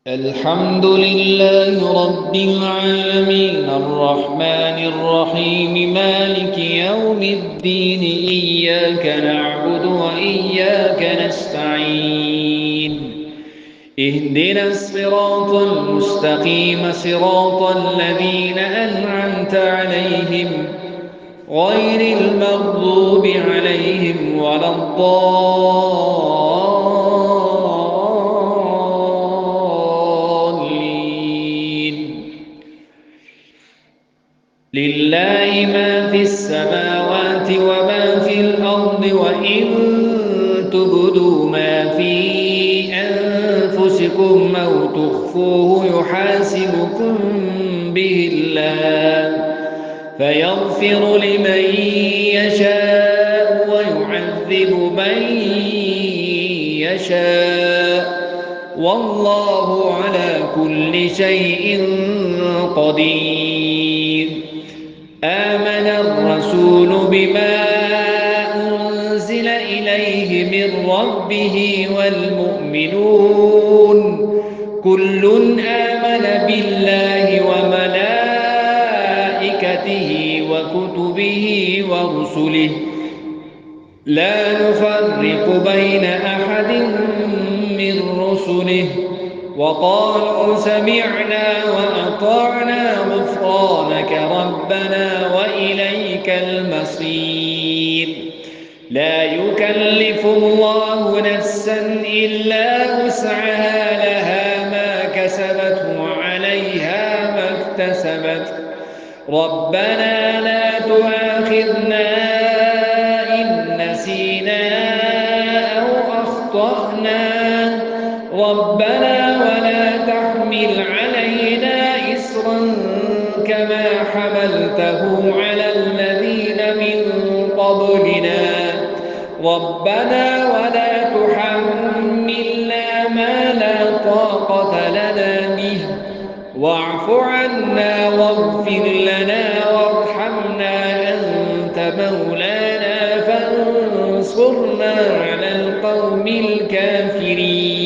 الحمد لله رب العالمين الرحمن الرحيم مالك يوم الدين إياك نعبد وإياك نستعين اهدنا الصراط المستقيم صراط الذين أنعمت عليهم غير المغضوب عليهم ولا الضالين. لله ما في السماوات وما في الأرض وإن تبدوا ما في أنفسكم أو تخفوه يحاسبكم به الله فيغفر لمن يشاء ويعذب من يشاء والله على كل شيء قدير. آمن الرسول بما أنزل إليه من ربه والمؤمنون كل آمن بالله وملائكته وكتبه ورسله لا نفرق بين أحد من رسله وقالوا سمعنا وأطعنا غفرانك ربنا وإليك المصير. لا يكلف الله نفسا إلا وسعها لها ما كسبت وعليها ما اكتسبت ربنا لا تؤاخذنا إن نسينا أو أخطأنا ربنا ولا تحمل علينا إصرا كما حملته على الذين من قبلنا ربنا ولا تحملنا ما لا طاقة لنا به واعف عنا واغفر لنا وارحمنا أنت مولانا فانصرنا على القوم الكافرين.